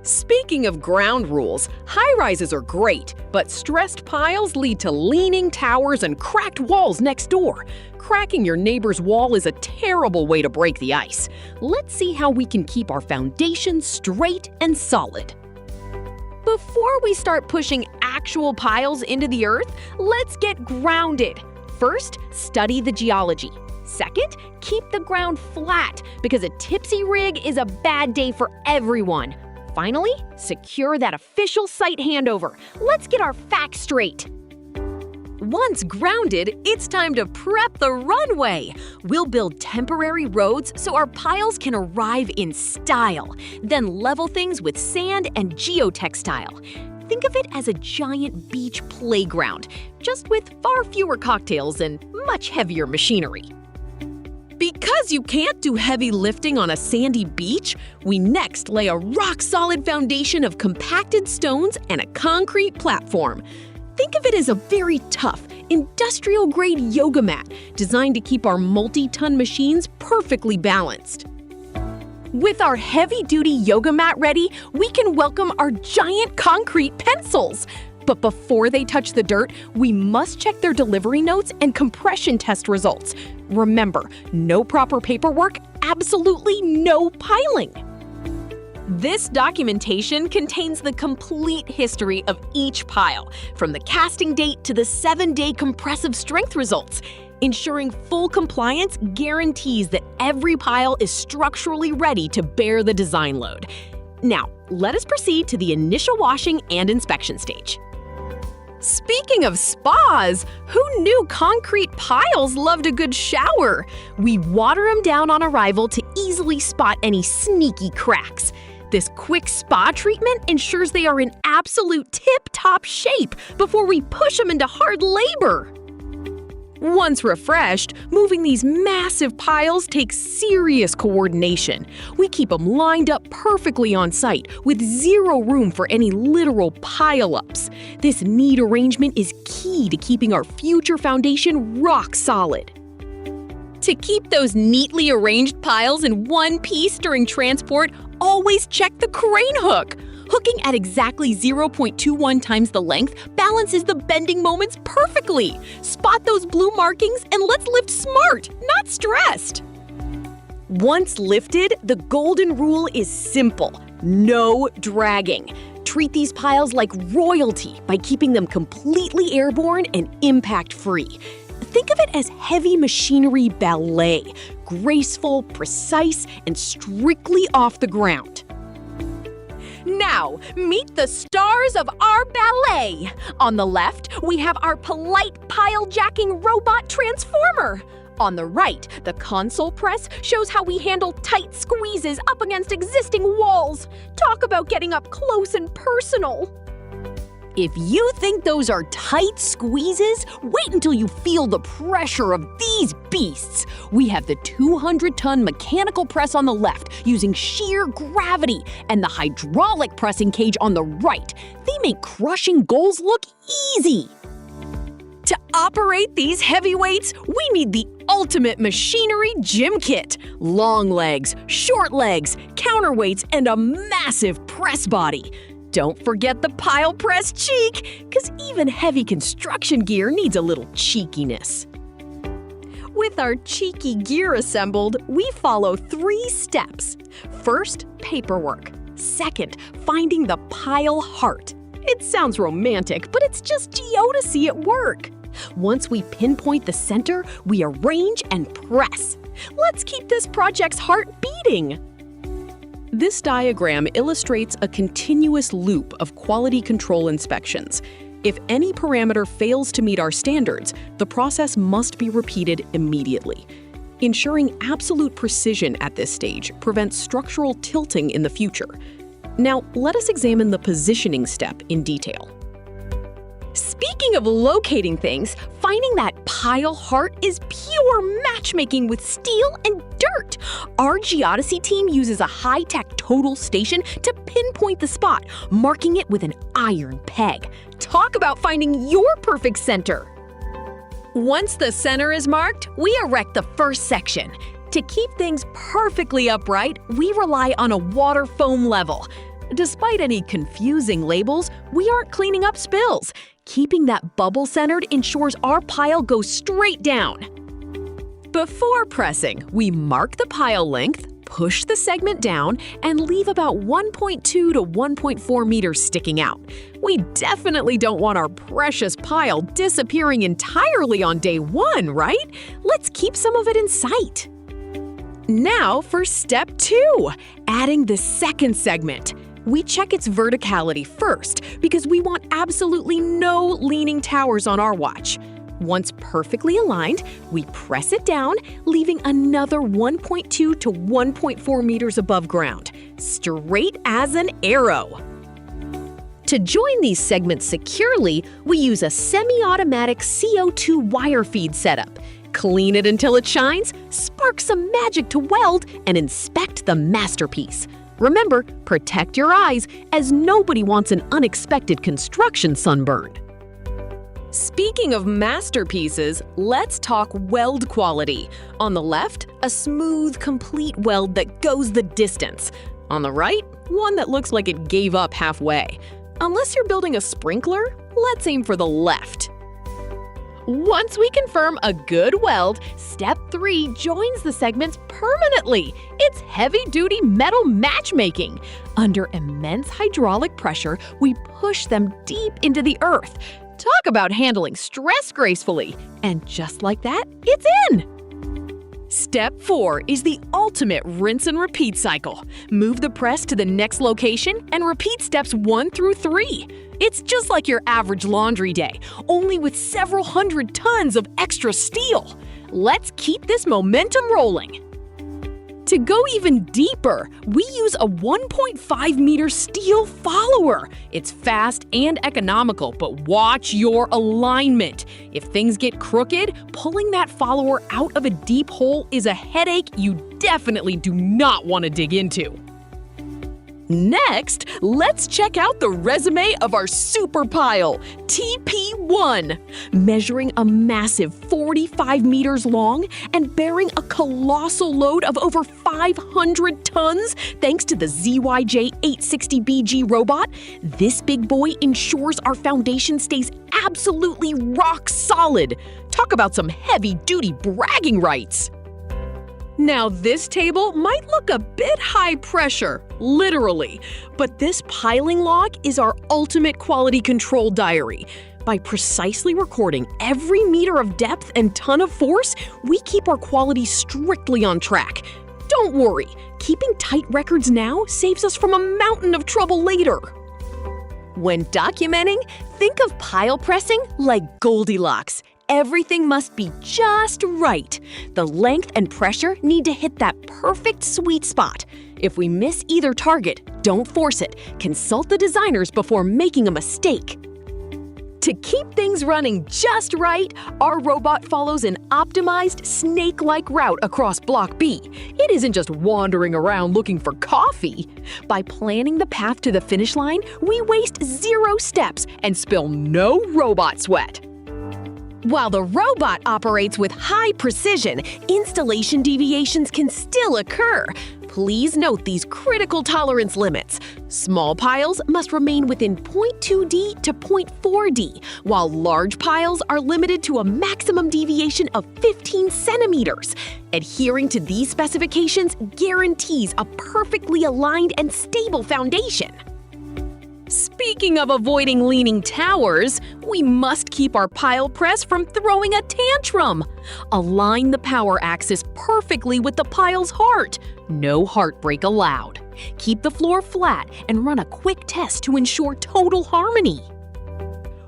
Speaking of ground rules, high-rises are great, but stressed piles lead to leaning towers and cracked walls next door. Cracking your neighbor's wall is a terrible way to break the ice. Let's see how we can keep our foundation straight and solid. Before we start pushing actual piles into the earth, let's get grounded. First, study the geology. Second, keep the ground flat, because a tipsy rig is a bad day for everyone. Finally, secure that official site handover. Let's get our facts straight. Once grounded, it's time to prep the runway. We'll build temporary roads so our piles can arrive in style, then level things with sand and geotextile. Think of it as a giant beach playground, just with far fewer cocktails and much heavier machinery. Because you can't do heavy lifting on a sandy beach, we next lay a rock-solid foundation of compacted stones and a concrete platform. Think of it as a very tough, industrial-grade yoga mat designed to keep our multi-ton machines perfectly balanced. With our heavy-duty yoga mat ready, we can welcome our giant concrete pencils. But before they touch the dirt, we must check their delivery notes and compression test results. Remember, no proper paperwork, absolutely no piling. This documentation contains the complete history of each pile, from the casting date to the 7-day compressive strength results. Ensuring full compliance guarantees that every pile is structurally ready to bear the design load. Now, let us proceed to the initial washing and inspection stage. Speaking of spas, who knew concrete piles loved a good shower? We water them down on arrival to easily spot any sneaky cracks. This quick spa treatment ensures they are in absolute tip-top shape before we push them into hard labor. Once refreshed, moving these massive piles takes serious coordination. We keep them lined up perfectly on site, with zero room for any literal pile-ups. This neat arrangement is key to keeping our future foundation rock solid. To keep those neatly arranged piles in one piece during transport, always check the crane hook. Hooking at exactly 0.21 times the length balances the bending moments perfectly. Spot those blue markings and let's lift smart, not stressed. Once lifted, the golden rule is simple: no dragging. Treat these piles like royalty by keeping them completely airborne and impact-free. Think of it as heavy machinery ballet, graceful, precise, and strictly off the ground. Now, meet the stars of our ballet. On the left, we have our polite pile-jacking robot transformer. On the right, the console press shows how we handle tight squeezes up against existing walls. Talk about getting up close and personal. If you think those are tight squeezes, wait until you feel the pressure of these beasts. We have the 200-ton mechanical press on the left using sheer gravity and the hydraulic pressing cage on the right. They make crushing goals look easy. To operate these heavyweights, we need the ultimate machinery gym kit. Long legs, short legs, counterweights, and a massive press body. Don't forget the pile press cheek, because even heavy construction gear needs a little cheekiness. With our cheeky gear assembled, we follow 3 steps. First, paperwork. Second, finding the pile heart. It sounds romantic, but it's just Geodesy at work. Once we pinpoint the center, we arrange and press. Let's keep this project's heart beating. This diagram illustrates a continuous loop of quality control inspections. If any parameter fails to meet our standards, the process must be repeated immediately. Ensuring absolute precision at this stage prevents structural tilting in the future. Now, let us examine the positioning step in detail. Speaking of locating things, finding that pile heart is pure matchmaking with steel and dirt. Our Geodesy team uses a high-tech total station to pinpoint the spot, marking it with an iron peg. Talk about finding your perfect center. Once the center is marked, we erect the first section. To keep things perfectly upright, we rely on a water foam level. Despite any confusing labels, we aren't cleaning up spills. Keeping that bubble-centered ensures our pile goes straight down. Before pressing, we mark the pile length, push the segment down, and leave about 1.2 to 1.4 meters sticking out. We definitely don't want our precious pile disappearing entirely on day one, right? Let's keep some of it in sight. Now for step 2, adding the second segment. We check its verticality first because we want absolutely no leaning towers on our watch. Once perfectly aligned, we press it down, leaving another 1.2 to 1.4 meters above ground, straight as an arrow. To join these segments securely, we use a semi-automatic CO2 wire feed setup. Clean it until it shines, spark some magic to weld, and inspect the masterpiece. Remember, protect your eyes, as nobody wants an unexpected construction sunburn. Speaking of masterpieces, let's talk weld quality. On the left, a smooth, complete weld that goes the distance. On the right, one that looks like it gave up halfway. Unless you're building a sprinkler, let's aim for the left. Once we confirm a good weld, step 3 joins the segments permanently. It's heavy-duty metal matchmaking. Under immense hydraulic pressure, we push them deep into the earth. Talk about handling stress gracefully. And just like that, it's in! Step 4 is the ultimate rinse and repeat cycle. Move the press to the next location and repeat steps 1 through 3. It's just like your average laundry day, only with several hundred tons of extra steel. Let's keep this momentum rolling. To go even deeper, we use a 1.5 meter steel follower. It's fast and economical, but watch your alignment. If things get crooked, pulling that follower out of a deep hole is a headache you definitely do not want to dig into. Next, let's check out the resume of our super pile, TP1. Measuring a massive 45 meters long and bearing a colossal load of over 500 tons thanks to the ZYJ860BG robot, this big boy ensures our foundation stays absolutely rock solid. Talk about some heavy-duty bragging rights. Now, this table might look a bit high pressure, literally, but this piling log is our ultimate quality control diary. By precisely recording every meter of depth and ton of force, we keep our quality strictly on track. Don't worry, keeping tight records now saves us from a mountain of trouble later. When documenting, think of pile pressing like Goldilocks. Everything must be just right. The length and pressure need to hit that perfect sweet spot. If we miss either target, don't force it. Consult the designers before making a mistake. To keep things running just right, our robot follows an optimized snake-like route across Block B. It isn't just wandering around looking for coffee. By planning the path to the finish line, we waste 0 steps and spill no robot sweat. While the robot operates with high precision, installation deviations can still occur. Please note these critical tolerance limits. Small piles must remain within 0.2D to 0.4D, while large piles are limited to a maximum deviation of 15 centimeters. Adhering to these specifications guarantees a perfectly aligned and stable foundation. Speaking of avoiding leaning towers, we must keep our pile press from throwing a tantrum. Align the power axis perfectly with the pile's heart. No heartbreak allowed. Keep the floor flat and run a quick test to ensure total harmony.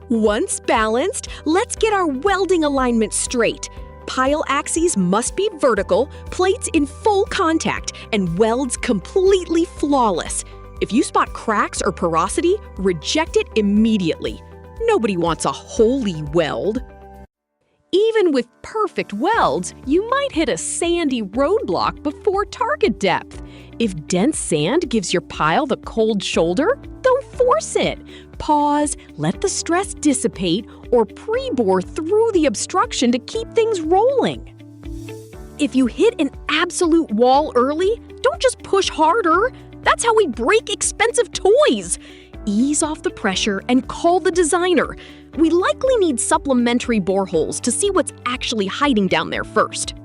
Once balanced, let's get our welding alignment straight. Pile axes must be vertical, plates in full contact, and welds completely flawless. If you spot cracks or porosity, reject it immediately. Nobody wants a holy weld. Even with perfect welds, you might hit a sandy roadblock before target depth. If dense sand gives your pile the cold shoulder, don't force it. Pause, let the stress dissipate, or pre-bore through the obstruction to keep things rolling. If you hit an absolute wall early, don't just push harder. That's how we break expensive toys. Ease off the pressure and call the designer. We likely need supplementary boreholes to see what's actually hiding down there first.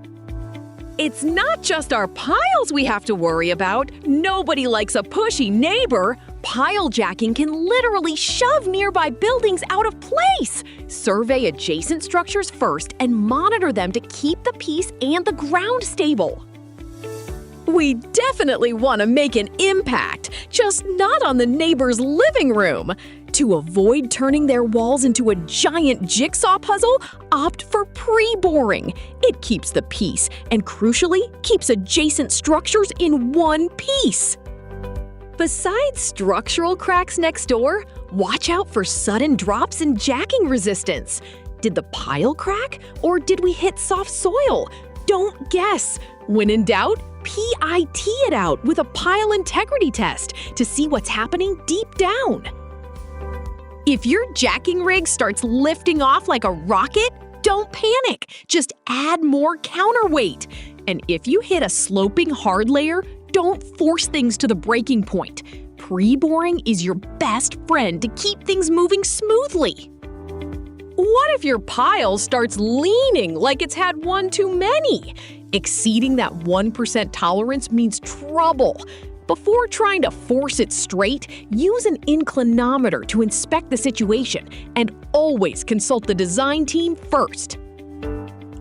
It's not just our piles we have to worry about. Nobody likes a pushy neighbor. Pile jacking can literally shove nearby buildings out of place. Survey adjacent structures first and monitor them to keep the piece and the ground stable. We definitely want to make an impact, just not on the neighbor's living room. To avoid turning their walls into a giant jigsaw puzzle, opt for pre-boring. It keeps the peace and, crucially, keeps adjacent structures in one piece. Besides structural cracks next door, watch out for sudden drops in jacking resistance. Did the pile crack, or did we hit soft soil? Don't guess. When in doubt, PIT it out with a pile integrity test to see what's happening deep down. If your jacking rig starts lifting off like a rocket, don't panic. Just add more counterweight. And if you hit a sloping hard layer, don't force things to the breaking point. Pre-boring is your best friend to keep things moving smoothly. What if your pile starts leaning like it's had one too many? Exceeding that 1% tolerance means trouble. Before trying to force it straight, use an inclinometer to inspect the situation and always consult the design team first.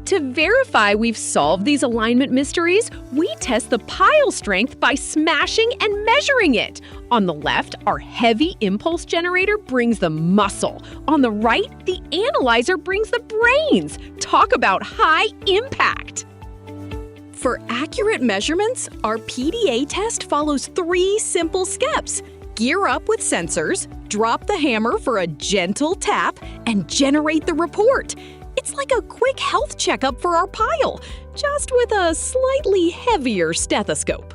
To verify we've solved these alignment mysteries, we test the pile strength by smashing and measuring it. On the left, our heavy impulse generator brings the muscle. On the right, the analyzer brings the brains. Talk about high impact! For accurate measurements, our PDA test follows 3 simple steps. Gear up with sensors, drop the hammer for a gentle tap, and generate the report. It's like a quick health checkup for our pile, just with a slightly heavier stethoscope.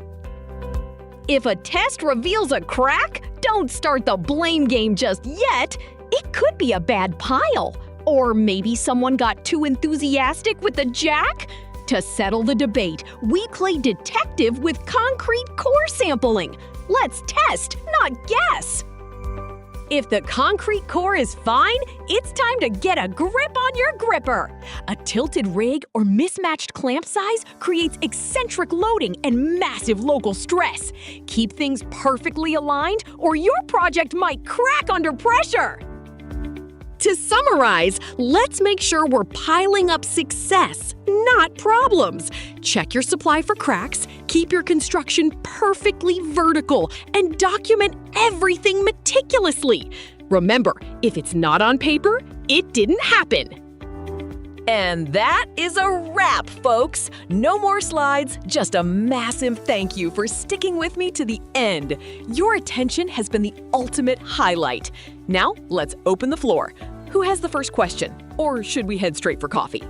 If a test reveals a crack, don't start the blame game just yet. It could be a bad pile. Or maybe someone got too enthusiastic with the jack. To settle the debate, we play detective with concrete core sampling. Let's test, not guess. If the concrete core is fine, it's time to get a grip on your gripper. A tilted rig or mismatched clamp size creates eccentric loading and massive local stress. Keep things perfectly aligned or your project might crack under pressure. To summarize, let's make sure we're piling up success, not problems. Check your supply for cracks, keep your construction perfectly vertical, and document everything meticulously. Remember, if it's not on paper, it didn't happen. And that is a wrap, folks. No more slides, just a massive thank you for sticking with me to the end. Your attention has been the ultimate highlight. Now, let's open the floor. Who has the first question? Or should we head straight for coffee?